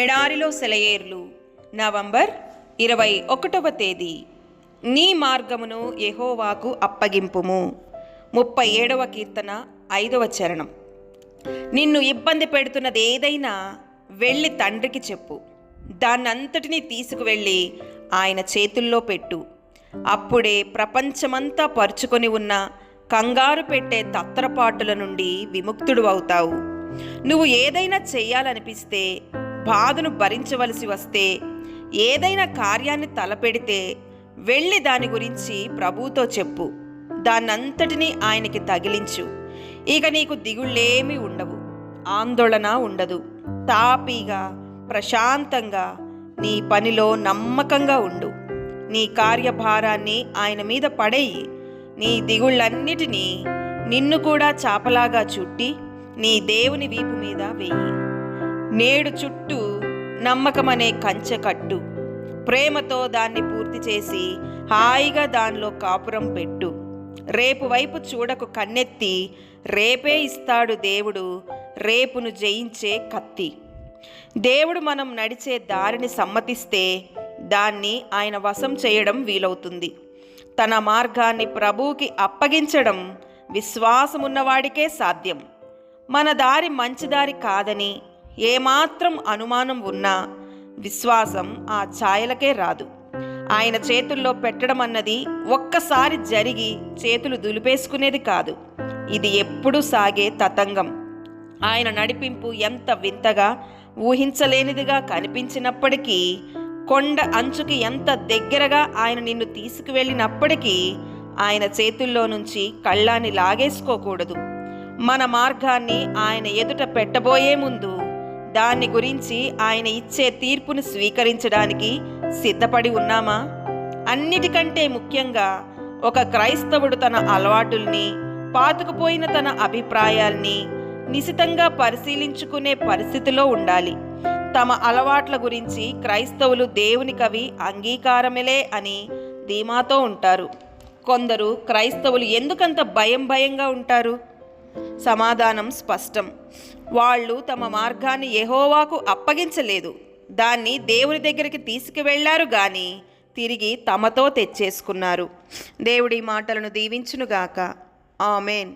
ఎడారిలో సెలయేర్లు నవంబర్ 21వ తేదీ. నీ మార్గమును యెహోవాకు అప్పగింపుము. 37వ కీర్తన 5వ చరణం. నిన్ను ఇబ్బంది పెడుతున్నది ఏదైనా వెళ్ళి తండ్రికి చెప్పు. దాన్నంతటినీ తీసుకువెళ్ళి ఆయన చేతుల్లో పెట్టు. అప్పుడే ప్రపంచమంతా పరుచుకొని ఉన్న కంగారు పెట్టే తత్రపాటుల నుండి విముక్తుడు అవుతావు. నువ్వు ఏదైనా చెయ్యాలనిపిస్తే, బాధను భరించవలసి వస్తే, ఏదైనా కార్యాన్ని తలపెడితే వెళ్ళి దాని గురించి ప్రభువుతో చెప్పు. దాన్నంతటినీ ఆయనకి తగిలించు. ఇక నీకు దిగుళ్ళేమీ ఉండవు, ఆందోళన ఉండదు. తాపీగా ప్రశాంతంగా నీ పనిలో నమ్మకంగా ఉండు. నీ కార్యభారాన్ని ఆయన మీద పడేయి. నీ దిగుళ్ళన్నిటినీ నిన్ను కూడా చాపలాగా చుట్టి నీ దేవుని వీపు మీద వెయ్యి. నేడు చుట్టూ నమ్మకమనే కంచె కట్టు. ప్రేమతో దాన్ని పూర్తి చేసి హాయిగా దానిలో కాపురం పెట్టు. రేపు వైపు చూడకు కన్నెత్తి, రేపే ఇస్తాడు దేవుడు రేపును జయించే కత్తి. దేవుడు మనం నడిచే దారిని సమ్మతిస్తే దాన్ని ఆయన వశం చేయడం వీలవుతుంది. తన మార్గాన్ని ప్రభువుకి అప్పగించడం విశ్వాసమున్నవాడికే సాధ్యం. మన దారి మంచి దారి కాదని ఏమాత్రం అనుమానం ఉన్నా విశ్వాసం ఆ ఛాయలకే రాదు. ఆయన చేతుల్లో పెట్టడం అన్నది ఒక్కసారి జరిగి చేతులు దులిపేసుకునేది కాదు. ఇది ఎప్పుడూ సాగే తతంగం. ఆయన నడిపింపు ఎంత వింతగా, ఊహించలేనిదిగా కనిపించినప్పటికీ, కొండ అంచుకి ఎంత దగ్గరగా ఆయన నిన్ను తీసుకువెళ్ళినప్పటికీ ఆయన చేతుల్లో నుంచి కళ్ళాన్ని లాగేసుకోకూడదు. మన మార్గాన్ని ఆయన ఎదుట పెట్టబోయే ముందు దాన్ని గురించి ఆయన ఇచ్చే తీర్పును స్వీకరించడానికి సిద్ధపడి ఉన్నామా? అన్నిటికంటే ముఖ్యంగా ఒక క్రైస్తవుడు తన అలవాటుల్ని, పాతుకుపోయిన తన అభిప్రాయాల్ని నిశితంగా పరిశీలించుకునే పరిస్థితిలో ఉండాలి. తమ అలవాట్ల గురించి క్రైస్తవులు దేవునికవి అంగీకారమేలే అని ధీమాతో ఉంటారు. కొందరు క్రైస్తవులు ఎందుకంత భయంగా ఉంటారు? సమాధానం స్పష్టం. వాళ్ళు తమ మార్గాన్ని యెహోవాకు అప్పగించలేదు. దాన్ని దేవుని దగ్గరికి తీసుకువెళ్లారు గాని తిరిగి తమతో తెచ్చేసుకున్నారు. దేవుడి మాటలను దీవించునుగాక. ఆమేన్.